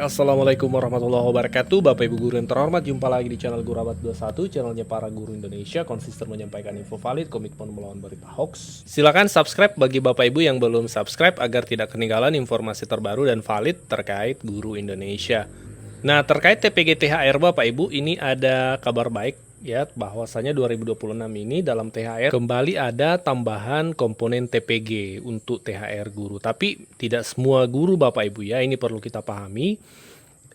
Assalamualaikum warahmatullahi wabarakatuh. Bapak Ibu guru yang terhormat, jumpa lagi di channel Guru Abad 21, channelnya para guru Indonesia, konsisten menyampaikan info valid, komitmen melawan berita hoax. Silakan subscribe bagi Bapak Ibu yang belum subscribe agar tidak ketinggalan informasi terbaru dan valid terkait guru Indonesia. Nah, terkait TPG THR Bapak Ibu, ini ada kabar baik ya, bahwasanya 2026 ini dalam THR kembali ada tambahan komponen TPG untuk THR guru. Tapi tidak semua guru Bapak Ibu ya, ini perlu kita pahami.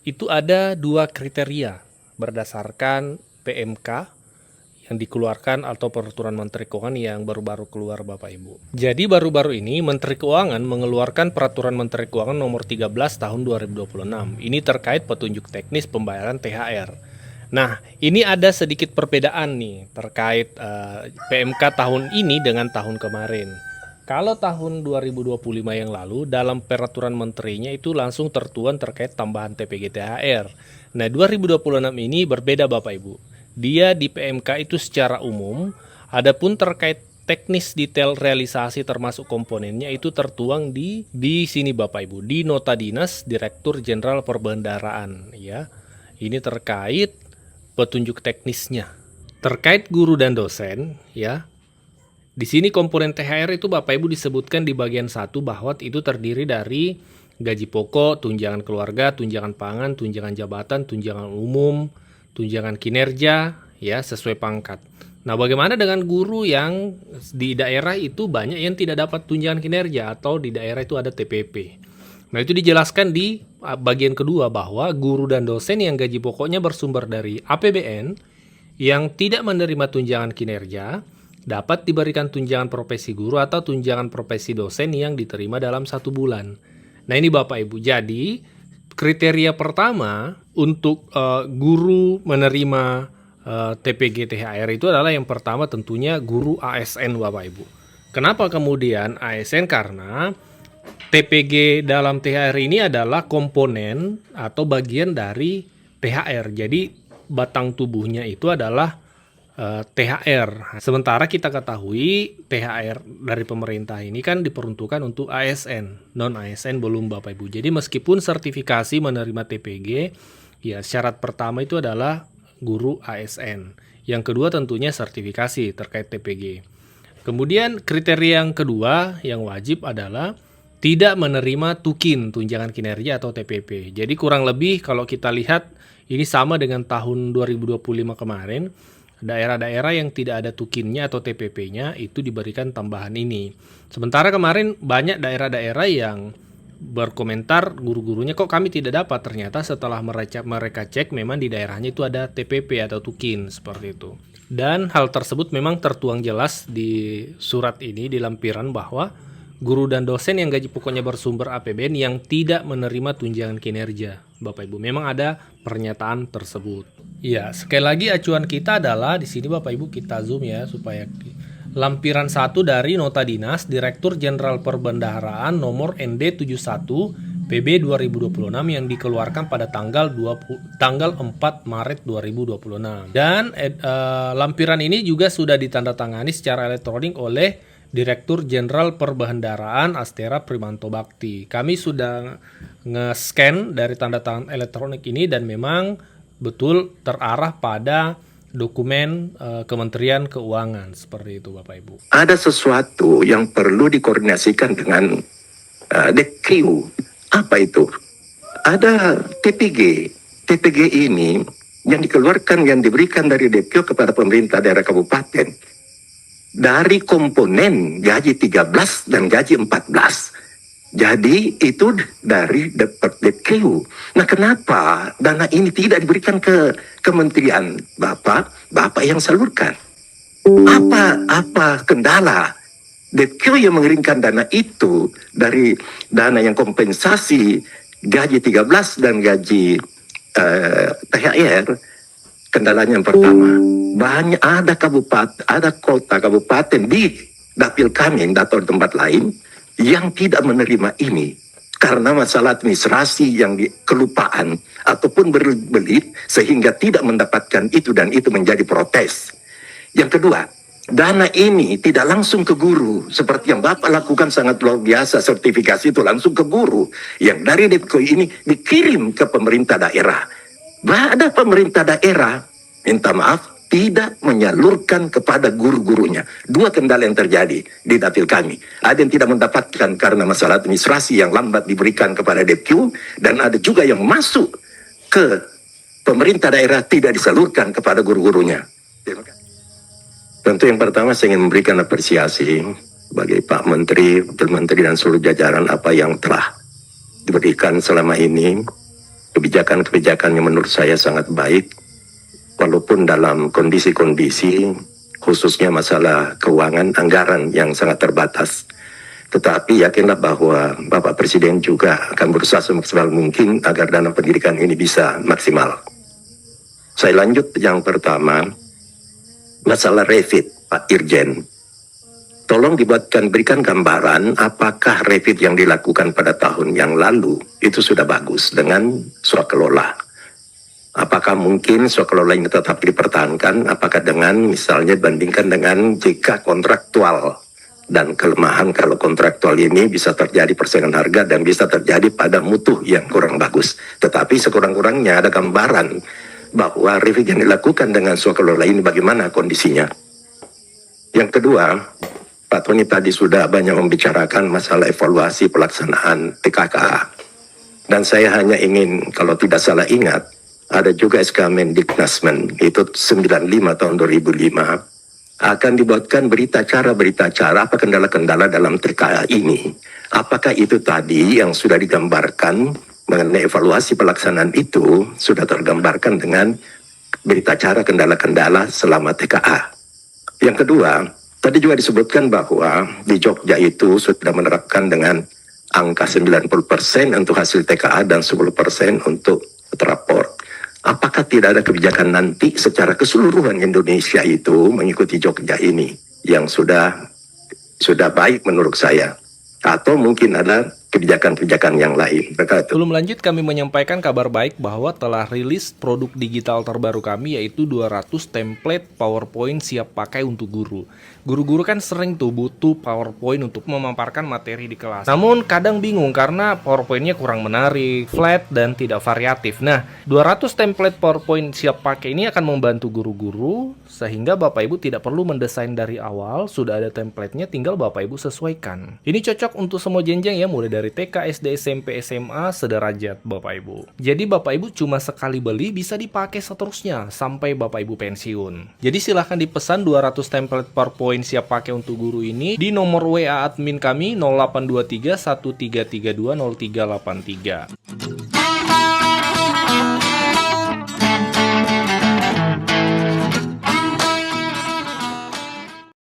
Itu ada dua kriteria berdasarkan PMK yang dikeluarkan atau peraturan Menteri Keuangan yang baru-baru keluar Bapak Ibu. Jadi baru-baru ini Menteri Keuangan mengeluarkan peraturan Menteri Keuangan nomor 13 tahun 2026. Ini terkait petunjuk teknis pembayaran THR. Nah, ini ada sedikit perbedaan nih terkait PMK tahun ini dengan tahun kemarin. Kalau tahun 2025 yang lalu, dalam peraturan menterinya itu langsung tertuang terkait tambahan TPG THR. Nah, 2026 ini berbeda Bapak Ibu. Dia di PMK itu secara umum, adapun terkait teknis detail realisasi termasuk komponennya itu tertuang di sini Bapak Ibu, di Nota Dinas Direktur Jenderal Perbendaharaan ya. Ini terkait petunjuk teknisnya. Terkait guru dan dosen ya. Di sini komponen THR itu Bapak Ibu disebutkan di bagian 1 bahwa itu terdiri dari gaji pokok, tunjangan keluarga, tunjangan pangan, tunjangan jabatan, tunjangan umum, tunjangan kinerja ya sesuai pangkat. Nah, bagaimana dengan guru yang di daerah itu banyak yang tidak dapat tunjangan kinerja atau di daerah itu ada TPP. Nah, itu dijelaskan di bagian kedua bahwa guru dan dosen yang gaji pokoknya bersumber dari APBN yang tidak menerima tunjangan kinerja dapat diberikan tunjangan profesi guru atau tunjangan profesi dosen yang diterima dalam 1 bulan. Nah, ini Bapak Ibu. Jadi, kriteria pertama untuk guru menerima TPG THR itu adalah yang pertama tentunya guru ASN Bapak Ibu. Kenapa kemudian ASN? Karena TPG dalam THR ini adalah komponen atau bagian dari THR. Jadi batang tubuhnya itu adalah THR. Sementara kita ketahui THR dari pemerintah ini kan diperuntukkan untuk ASN, non ASN belum Bapak Ibu. Jadi meskipun sertifikasi menerima TPG, ya syarat pertama itu adalah guru ASN. Yang kedua tentunya sertifikasi terkait TPG. Kemudian kriteria yang kedua yang wajib adalah tidak menerima TUKIN, tunjangan kinerja atau TPP. Jadi kurang lebih kalau kita lihat ini sama dengan tahun 2025 kemarin. Daerah-daerah yang tidak ada tukinnya atau TPP-nya itu diberikan tambahan ini. Sementara kemarin banyak daerah-daerah yang berkomentar guru-gurunya kok kami tidak dapat. Ternyata setelah mereka cek memang di daerahnya itu ada TPP atau tukin seperti itu. Dan hal tersebut memang tertuang jelas di surat ini di lampiran bahwa guru dan dosen yang gaji pokoknya bersumber APBN yang tidak menerima tunjangan kinerja. Bapak Ibu, memang ada pernyataan tersebut. Ya, sekali lagi acuan kita adalah di sini Bapak Ibu kita zoom ya supaya lampiran 1 dari Nota Dinas Direktur Jenderal Perbendaharaan nomor ND 71 PB 2026 yang dikeluarkan pada tanggal 4 Maret 2026. Dan lampiran ini juga sudah ditandatangani secara elektronik oleh Direktur Jenderal Perbendaharaan Astera Primanto Bakti. Kami sudah nge-scan dari tanda tangan elektronik ini dan memang betul terarah pada dokumen Kementerian Keuangan seperti itu Bapak Ibu. Ada sesuatu yang perlu dikoordinasikan dengan DQ. Apa itu? Ada TPG. TPG ini yang dikeluarkan, yang diberikan dari DQ kepada pemerintah daerah kabupaten dari komponen gaji 13 dan gaji 14. Jadi itu dari DQ. Nah, kenapa dana ini tidak diberikan ke kementerian Bapak yang salurkan? Apa kendala? DQ yang mengirimkan dana itu dari dana yang kompensasi gaji 13 dan gaji THR. Kendalanya yang pertama, banyak ada kabupaten, ada kota kabupaten di dapil kami atau tempat lain yang tidak menerima ini karena masalah administrasi yang kelupaan ataupun berbelit sehingga tidak mendapatkan itu dan itu menjadi protes. Yang kedua, Dana ini tidak langsung ke guru, seperti yang Bapak lakukan sangat luar biasa, sertifikasi itu langsung ke guru, yang dari Depkoi ini dikirim ke pemerintah daerah. Ada pemerintah daerah, minta maaf, tidak menyalurkan kepada guru-gurunya. Dua kendala yang terjadi di dapil kami. Ada yang tidak mendapatkan karena masalah administrasi yang lambat diberikan kepada Depkyu, dan ada juga yang masuk ke pemerintah daerah tidak disalurkan kepada guru-gurunya. Terima kasih. Tentu yang pertama saya ingin memberikan apresiasi bagi Pak Menteri, Wakil Menteri dan seluruh jajaran apa yang telah diberikan selama ini. Kebijakan-kebijakan yang menurut saya sangat baik, walaupun dalam kondisi-kondisi khususnya masalah keuangan anggaran yang sangat terbatas. Tetapi yakinlah bahwa Bapak Presiden juga akan berusaha semaksimal mungkin agar dana pendidikan ini bisa maksimal. Saya lanjut yang pertama, masalah refit, Pak Irjen. Tolong berikan gambaran apakah refit yang dilakukan pada tahun yang lalu itu sudah bagus dengan swakelola. Apakah mungkin swakelola ini tetap dipertahankan? Apakah dengan misalnya bandingkan dengan jika kontraktual, dan kelemahan kalau kontraktual ini bisa terjadi persaingan harga dan bisa terjadi pada mutu yang kurang bagus. Tetapi sekurang-kurangnya ada gambaran bahwa refit yang dilakukan dengan swakelola ini bagaimana kondisinya. Yang kedua, Pak Tony tadi sudah banyak membicarakan masalah evaluasi pelaksanaan TKK. Dan saya hanya ingin, kalau tidak salah ingat, ada juga SK Mendiknasmen, itu 95 tahun 2005, akan dibuatkan berita acara apa kendala-kendala dalam TKA ini. Apakah itu tadi yang sudah digambarkan mengenai evaluasi pelaksanaan itu, sudah tergambarkan dengan berita acara kendala-kendala selama TKA. Yang kedua, tadi juga disebutkan bahwa di Jogja itu sudah menerapkan dengan angka 90% untuk hasil TKA dan 10% untuk teraport. Apakah tidak ada kebijakan nanti secara keseluruhan Indonesia itu mengikuti Jogja ini yang sudah baik menurut saya? Atau mungkin ada kebijakan-kebijakan yang lain. Sebelum lanjut, kami menyampaikan kabar baik bahwa telah rilis produk digital terbaru kami, yaitu 200 template PowerPoint siap pakai untuk guru. Guru-guru kan sering tuh butuh PowerPoint untuk memaparkan materi di kelas. Namun kadang bingung karena PowerPoint-nya kurang menarik, flat, dan tidak variatif. Nah, 200 template PowerPoint siap pakai ini akan membantu guru-guru sehingga Bapak Ibu tidak perlu mendesain dari awal, sudah ada template-nya, tinggal Bapak Ibu sesuaikan. Ini cocok untuk semua jenjang ya, mulai dari TK, SD, SMP, SMA, sederajat Bapak Ibu. Jadi Bapak Ibu cuma sekali beli bisa dipakai seterusnya sampai Bapak Ibu pensiun. Jadi silahkan dipesan 200 template PowerPoint siap pakai untuk guru ini di nomor WA admin kami 0823 1332 0383.